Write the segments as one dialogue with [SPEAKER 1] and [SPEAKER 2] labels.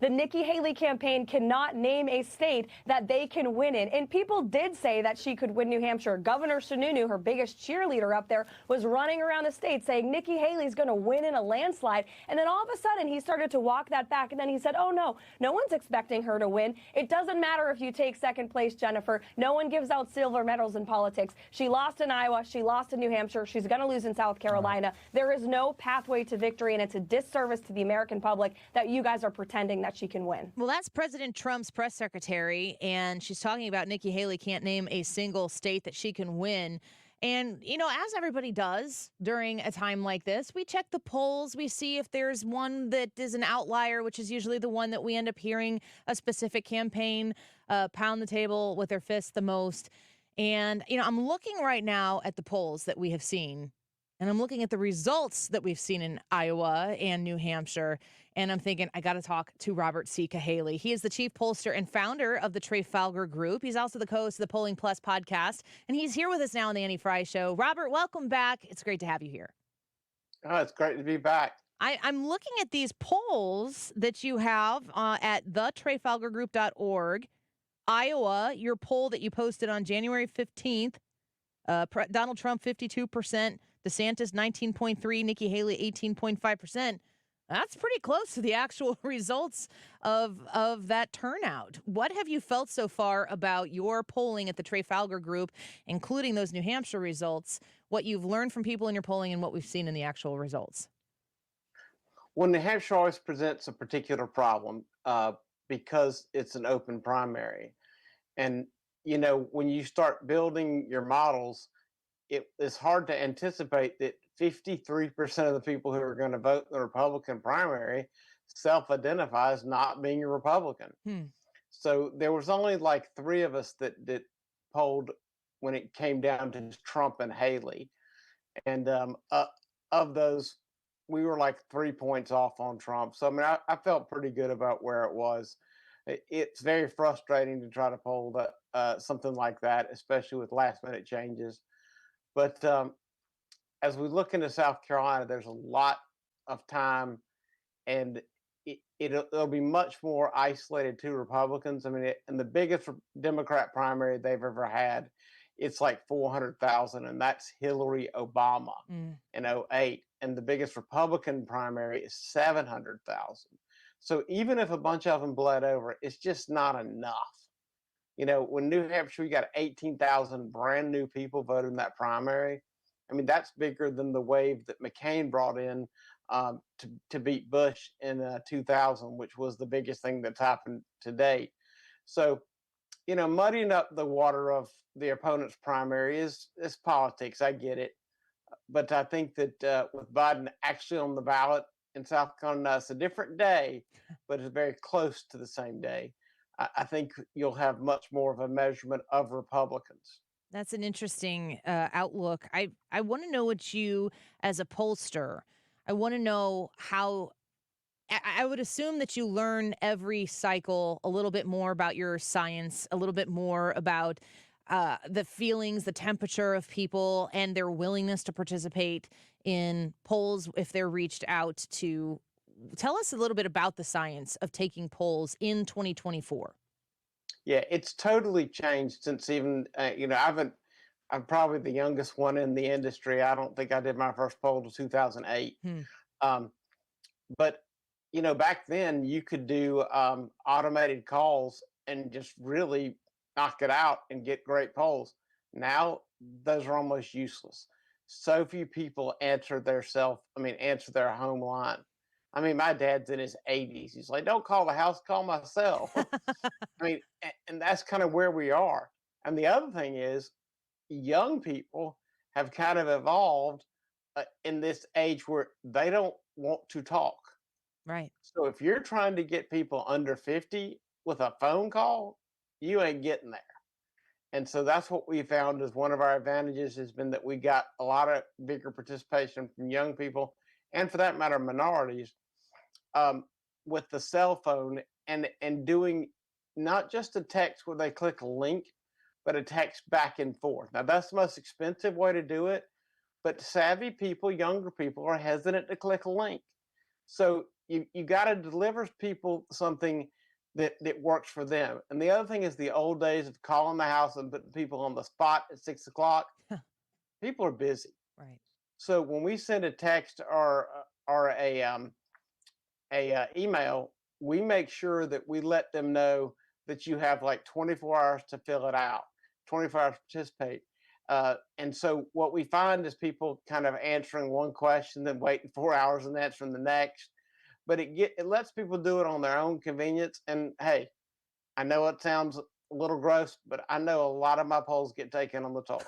[SPEAKER 1] The Nikki Haley campaign cannot name a state that they can win in. And people did say that she could win New Hampshire. Governor Sununu, her biggest cheerleader up there, was running around the state saying Nikki Haley's going to win in a landslide. And then all of a sudden he started to walk that back. And then he said, oh, no one's expecting her to win. It doesn't matter if you take second place, Jennifer. No one gives out silver medals in politics. She lost in Iowa. She lost in New Hampshire. She's going to lose in South Carolina. There is no pathway to victory. And it's a disservice to the American public that you guys are pretending that she can win.
[SPEAKER 2] Well, that's President Trump's press secretary, and she's talking about Nikki Haley can't name a single state that she can win. And, as everybody does during a time like this, we check the polls. We see if there's one that is an outlier, which is usually the one that we end up hearing a specific campaign pound the table with their fists the most. And, I'm looking right now at the polls that we have seen. And I'm looking at the results that we've seen in Iowa and New Hampshire, and I'm thinking, I got to talk to Robert C. Cahaly. He is the chief pollster and founder of the Trafalgar Group. He's also the co-host of the Polling Plus podcast, and he's here with us now on the Annie Frey Show. Robert, welcome back. It's great to have you here.
[SPEAKER 3] Oh, it's great to be back.
[SPEAKER 2] I'm looking at these polls that you have at thetrafalgargroup.org. Iowa, your poll that you posted on January 15th, Donald Trump, 52%. DeSantis, 19.3%, Nikki Haley, 18.5%. That's pretty close to the actual results of that turnout. What have you felt so far about your polling at the Trafalgar Group, including those New Hampshire results, what you've learned from people in your polling and what we've seen in the actual results?
[SPEAKER 3] Well, New Hampshire always presents a particular problem because it's an open primary. And, when you start building your models, it's hard to anticipate that 53% of the people who are going to vote in the Republican primary self-identify as not being a Republican. So there was only like 3 of us that polled when it came down to Trump and Haley. And of those, we were like 3 points off on Trump. So, I felt pretty good about where it was. It's very frustrating to try to poll something like that, especially with last-minute changes. But as we look into South Carolina, there's a lot of time, and it'll be much more isolated to Republicans. In the biggest Democrat primary they've ever had, it's like 400,000, and that's Hillary Obama in 2008. And the biggest Republican primary is 700,000. So even if a bunch of them bled over, it's just not enough. When New Hampshire, we got 18,000 brand new people voted in that primary. That's bigger than the wave that McCain brought in to beat Bush in 2000, which was the biggest thing that's happened to date. So, muddying up the water of the opponent's primary is politics. I get it. But I think that with Biden actually on the ballot in South Carolina, it's a different day, but it's very close to the same day. I think you'll have much more of a measurement of Republicans.
[SPEAKER 2] That's an interesting outlook. I want to know what you, as a pollster, I want to know how. I would assume that you learn every cycle a little bit more about your science, a little bit more about the feelings, the temperature of people, and their willingness to participate in polls if they're reached out to. Tell us a little bit about the science of taking polls in 2024.
[SPEAKER 3] Yeah, it's totally changed since even, I'm probably the youngest one in the industry. I don't think I did my first poll till 2008. But, back then you could do automated calls and just really knock it out and get great polls. Now, those are almost useless. So few people answer their home line. My dad's in his 80s. He's like, don't call the house, call myself. And that's kind of where we are. And the other thing is, young people have kind of evolved in this age where they don't want to talk.
[SPEAKER 2] Right.
[SPEAKER 3] So if you're trying to get people under 50 with a phone call, you ain't getting there. And so that's what we found as one of our advantages has been that we got a lot of bigger participation from young people, and for that matter, minorities, with the cell phone and doing not just a text where they click a link, but a text back and forth. Now, that's the most expensive way to do it, but savvy people, younger people, are hesitant to click a link. So you got to deliver people something that works for them. And the other thing is the old days of calling the house and putting people on the spot at 6 o'clock. People are busy.
[SPEAKER 2] Right.
[SPEAKER 3] So when we send a text or a email, we make sure that we let them know that you have like 24 hours to fill it out, 24 hours to participate. And so what we find is people kind of answering one question, then waiting 4 hours and answering the next. But it lets people do it on their own convenience. And hey, I know it sounds a little gross, but I know a lot of my polls get taken on the toilet.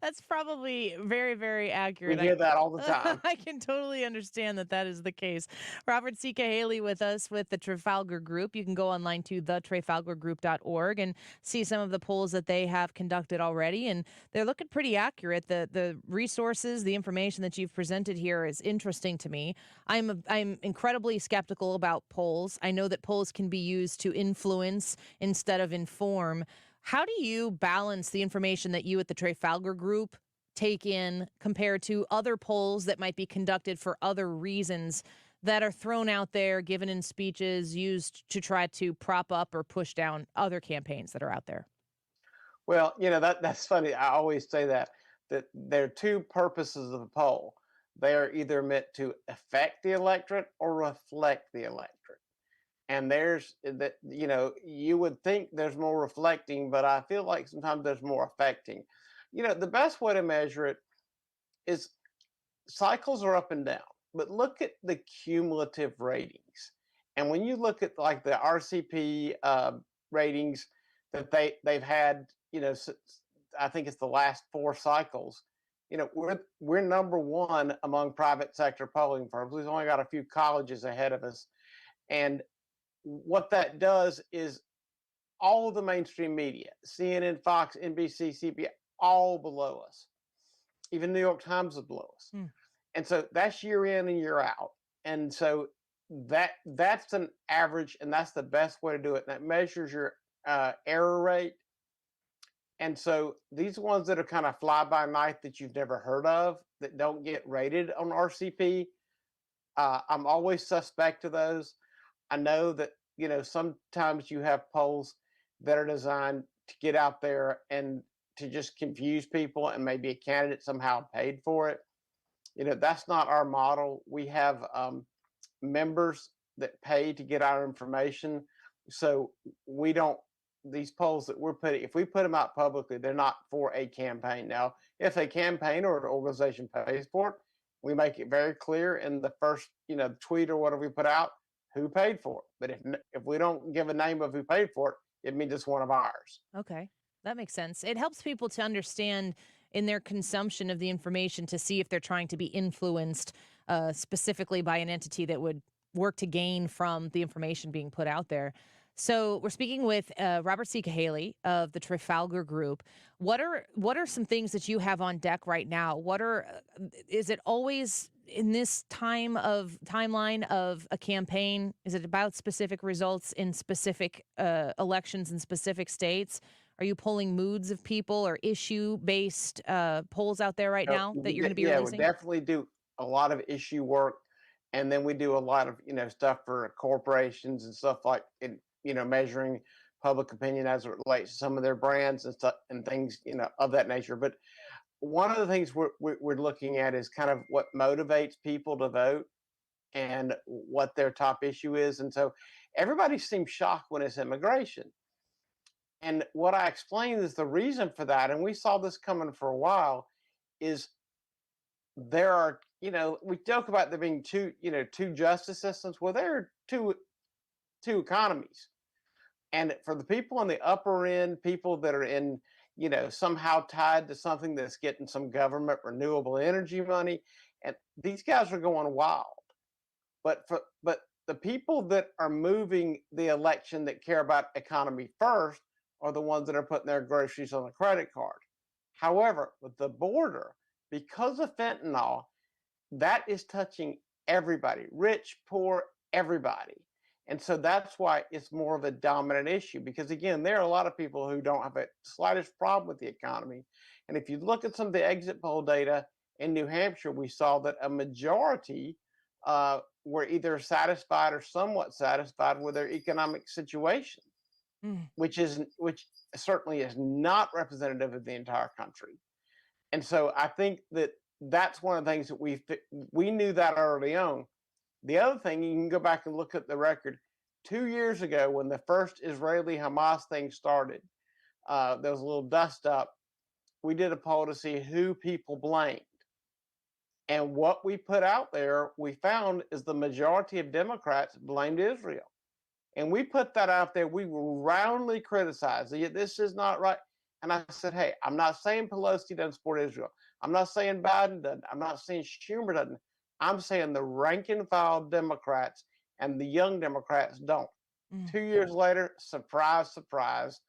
[SPEAKER 2] That's probably very, very
[SPEAKER 3] We
[SPEAKER 2] accurate.
[SPEAKER 3] hear that all the time.
[SPEAKER 2] I can totally understand that that is the case. Robert C. Cahaly with us with the Trafalgar Group. You can go online to thetrafalgargroup.org and see some of the polls that they have conducted already, and they're looking pretty accurate. The resources, the information that you've presented here is interesting to me. I'm incredibly skeptical about polls. I know that polls can be used to influence instead of inform. How do you balance the information that you at the Trafalgar Group take in compared to other polls that might be conducted for other reasons that are thrown out there, given in speeches, used to try to prop up or push down other campaigns that are out there?
[SPEAKER 3] Well, that's funny. I always say that there are two purposes of a poll. They are either meant to affect the electorate or reflect the electorate. And there's that, you would think there's more reflecting, but I feel like sometimes there's more affecting. The best way to measure it is cycles are up and down, but look at the cumulative ratings. And when you look at like the RCP ratings that they've had, I think it's the last 4 cycles. We're number one among private sector polling firms. We've only got a few colleges ahead of us, and what that does is all of the mainstream media, CNN, Fox, NBC, CBS, all below us. Even New York Times is below us. And so that's year in and year out. And so that's an average, and that's the best way to do it. And that measures your error rate. And so these ones that are kind of fly by night that you've never heard of, that don't get rated on RCP, I'm always suspect of those. I know that, sometimes you have polls that are designed to get out there and to just confuse people, and maybe a candidate somehow paid for it. That's not our model. We have members that pay to get our information. So we don't, these polls that we're putting, if we put them out publicly, they're not for a campaign. Now, if a campaign or an organization pays for it, we make it very clear in the first, tweet or whatever we put out, who paid for it. But if we don't give a name of who paid for it, it means it's one of ours.
[SPEAKER 2] Okay, that makes sense. It helps people to understand in their consumption of the information to see if they're trying to be influenced specifically by an entity that would work to gain from the information being put out there. So we're speaking with Robert C. Cahaly of the Trafalgar Group. What are some things that you have on deck right now? Is it always in this timeline of a campaign? Is it about specific results in specific elections in specific states? Are you polling moods of people or issue-based polls out there right now that you're going to be releasing?
[SPEAKER 3] We definitely do a lot of issue work, and then we do a lot of stuff for corporations and stuff like measuring public opinion as it relates to some of their brands and stuff and things of that nature. But one of the things we're looking at is kind of what motivates people to vote and what their top issue is. And so everybody seems shocked when it's immigration. And what I explained is the reason for that, and we saw this coming for a while, is there are, we joke about there being two justice systems. Well, there are two economies. And for the people on the upper end, people that are in, somehow tied to something that's getting some government renewable energy money, and these guys are going wild. But the people that are moving the election that care about economy first are the ones that are putting their groceries on a credit card. However, with the border, because of fentanyl, that is touching everybody, rich, poor, everybody. And so that's why it's more of a dominant issue, because again, there are a lot of people who don't have a slightest problem with the economy. And if you look at some of the exit poll data in New Hampshire, we saw that a majority were either satisfied or somewhat satisfied with their economic situation,
[SPEAKER 2] Mm.
[SPEAKER 3] which certainly is not representative of the entire country. And so I think that that's one of the things that we knew that early on. The other thing, you can go back and look at the record. 2 years ago, when the first Israeli Hamas thing started, there was a little dust up. We did a poll to see who people blamed. And what we put out there, we found is the majority of Democrats blamed Israel. And we put that out there. We were roundly criticized. This is not right. And I said, hey, I'm not saying Pelosi doesn't support Israel. I'm not saying Biden doesn't. I'm not saying Schumer doesn't. I'm saying the rank and file Democrats and the young Democrats don't.
[SPEAKER 2] Mm.
[SPEAKER 3] 2 years later, surprise, surprise,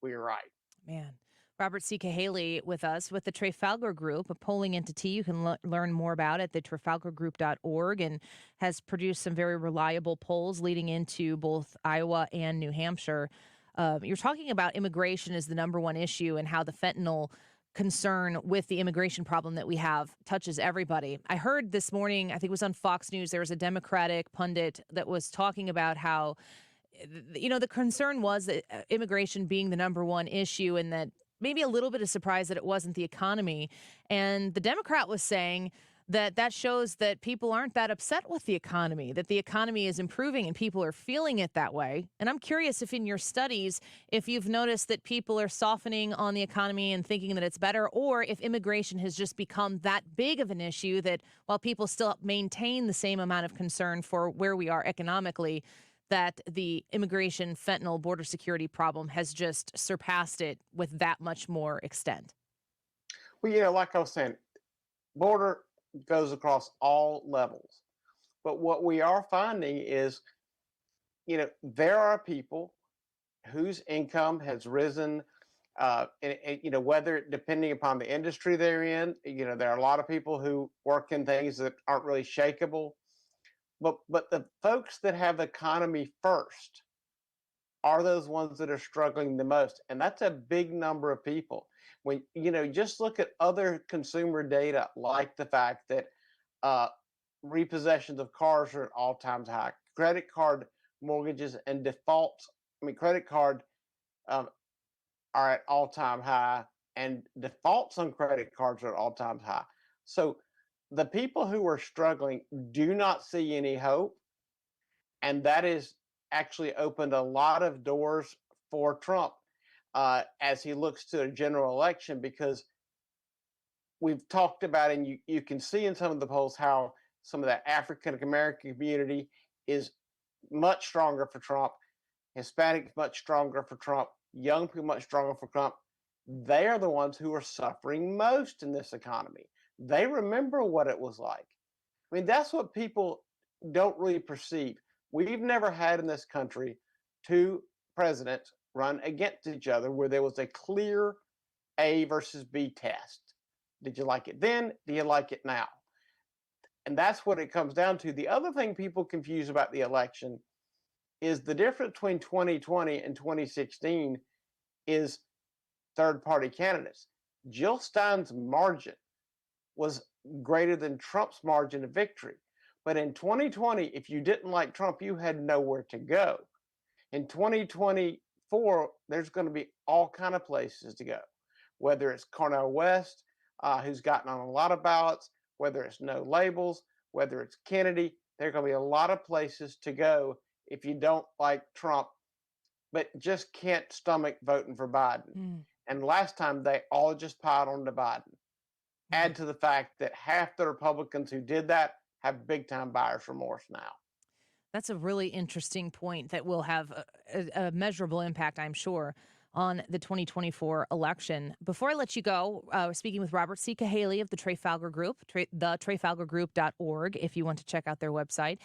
[SPEAKER 3] we were right.
[SPEAKER 2] Man. Robert C. Cahaly with us with the Trafalgar Group, a polling entity you can learn more about at the trafalgargroup.org, and has produced some very reliable polls leading into both Iowa and New Hampshire. You're talking about immigration as the number one issue and how the fentanyl concern with the immigration problem that we have touches everybody. I heard this morning, I think it was on Fox News, there was a Democratic pundit that was talking about how the concern was that immigration being the number one issue, and that maybe a little bit of surprise that it wasn't the economy. And the Democrat was saying that shows that people aren't that upset with the economy, that the economy is improving and people are feeling it that way. And I'm curious if in your studies, if you've noticed that people are softening on the economy and thinking that it's better, or if immigration has just become that big of an issue that while people still maintain the same amount of concern for where we are economically, that the immigration, fentanyl, border security problem has just surpassed it with that much more extent.
[SPEAKER 3] Well, like I was saying, border goes across all levels. But what we are finding is, there are people whose income has risen, and whether depending upon the industry they're in, there are a lot of people who work in things that aren't really shakable. But the folks that have economy first are those ones that are struggling the most, and that's a big number of people. When just look at other consumer data, like the fact that uh, repossessions of cars are at all times high, credit card mortgages and defaults. I mean, credit card um, are at all time high, and defaults on credit cards are at all time high. So the people who are struggling do not see any hope, and that is actually opened a lot of doors for Trump as he looks to a general election, because we've talked about, and you can see in some of the polls how some of the African American community is much stronger for Trump, Hispanics much stronger for Trump, young people much stronger for Trump. They are the ones who are suffering most in this economy. They remember what it was like. I mean, that's what people don't really perceive. We've never had in this country two presidents run against each other where there was a clear A versus B test. Did you like it then? Do you like it now? And that's what it comes down to. The other thing people confuse about the election is the difference between 2020 and 2016 is third party candidates. Jill Stein's margin was greater than Trump's margin of victory. But in 2020, if you didn't like Trump, you had nowhere to go. In 2024, there's going to be all kind of places to go, whether it's Cornel West, who's gotten on a lot of ballots, whether it's No Labels, whether it's Kennedy. There are going to be a lot of places to go if you don't like Trump, but just can't stomach voting for Biden.
[SPEAKER 2] Mm.
[SPEAKER 3] And last time, they all just piled on to Biden. Add to the fact that half the Republicans who did that have big time buyer's remorse now.
[SPEAKER 2] That's a really interesting point that will have a measurable impact, I'm sure, on the 2024 election. Before I let you go, we're speaking with Robert C. Cahaly of the Trafalgar Group, the trafalgargroup.org, if you want to check out their website.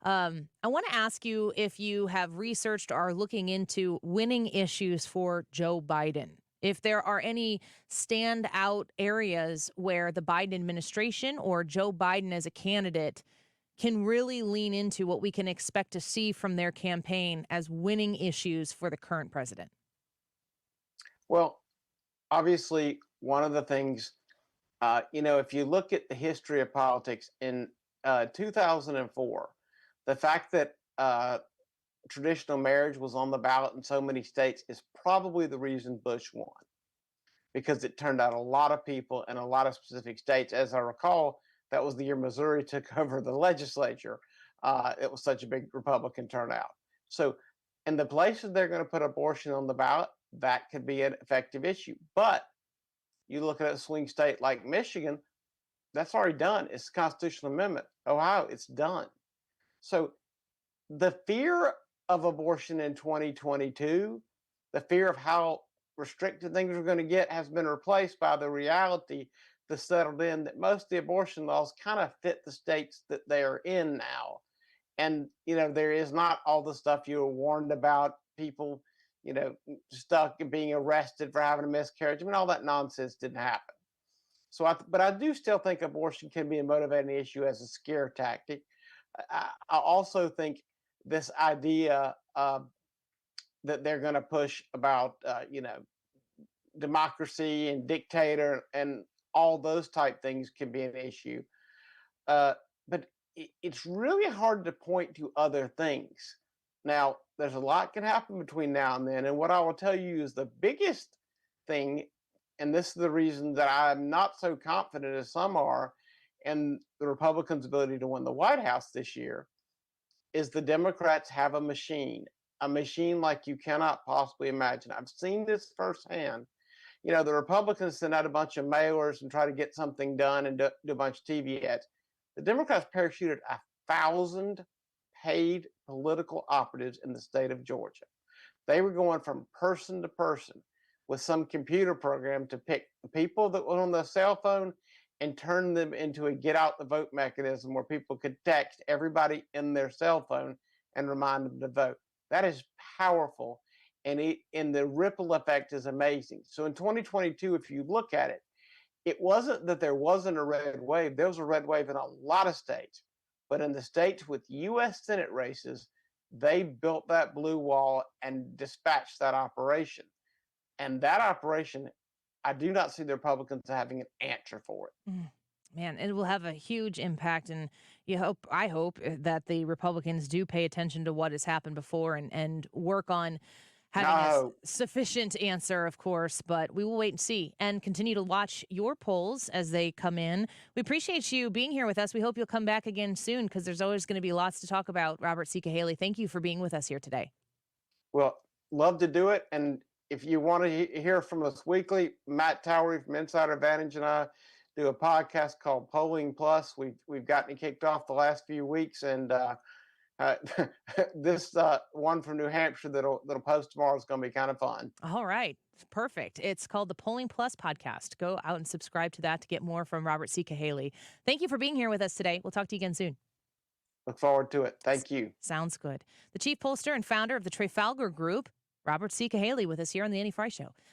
[SPEAKER 2] I want to ask you if you have researched or are looking into winning issues for Joe Biden. If there are any standout areas where the Biden administration or Joe Biden as a candidate can really lean into what we can expect to see from their campaign as winning issues for the current president.
[SPEAKER 3] Well, obviously, one of the things, if you look at the history of politics in 2004, the fact that traditional marriage was on the ballot in so many states is probably the reason Bush won, because it turned out a lot of people in a lot of specific states. As I recall, that was the year Missouri took over the legislature. It was such a big Republican turnout. So, in the places they're going to put abortion on the ballot, that could be an effective issue. But you look at a swing state like Michigan, that's already done. It's a constitutional amendment. Ohio, it's done. So the fear of abortion in 2022, the fear of how restricted things are going to get, has been replaced by the reality that settled in that most of the abortion laws kind of fit the states that they are in now. And, there is not all the stuff you were warned about, people, stuck and being arrested for having a miscarriage. I mean, all that nonsense didn't happen. But I do still think abortion can be a motivating issue as a scare tactic. I also think this idea that they're going to push about, democracy and dictator and all those type things can be an issue. But it's really hard to point to other things. Now, there's a lot can happen between now and then. And what I will tell you is the biggest thing, and this is the reason that I'm not so confident as some are in the Republicans' ability to win the White House this year, is the Democrats have a machine like you cannot possibly imagine. I've seen this firsthand. The Republicans send out a bunch of mailers and try to get something done and do a bunch of TV ads. The Democrats parachuted 1,000 paid political operatives in the state of Georgia. They were going from person to person with some computer program to pick the people that were on the cell phone and turn them into a get out the vote mechanism where people could text everybody in their cell phone and remind them to vote. That is powerful. And the ripple effect is amazing. So in 2022, if you look at it, it wasn't that there wasn't a red wave. There was a red wave in a lot of states. But in the states with U.S. Senate races, they built that blue wall and dispatched that operation. And that operation, I do not see the Republicans having an answer for it.
[SPEAKER 2] Man, it will have a huge impact, and I hope that the Republicans do pay attention to what has happened before and work on having a sufficient answer, of course, but we will wait and see and continue to watch your polls as they come in. We appreciate you being here with us. We hope you'll come back again soon because there's always going to be lots to talk about. Robert C. Cahaly, thank you for being with us here today.
[SPEAKER 3] Well, love to do it. And if you want to hear from us weekly, Matt Towery from Insider Advantage and I do a podcast called Polling Plus. We've gotten it kicked off the last few weeks, and this one from New Hampshire that'll post tomorrow is going to be kind of fun.
[SPEAKER 2] All right. Perfect. It's called the Polling Plus podcast. Go out and subscribe to that to get more from Robert C. Cahaly. Thank you for being here with us today. We'll talk to you again soon.
[SPEAKER 3] Look forward to it. Thank you.
[SPEAKER 2] Sounds good. The chief pollster and founder of the Trafalgar Group, Robert C. Cahaly, with us here on The Annie Frey Show.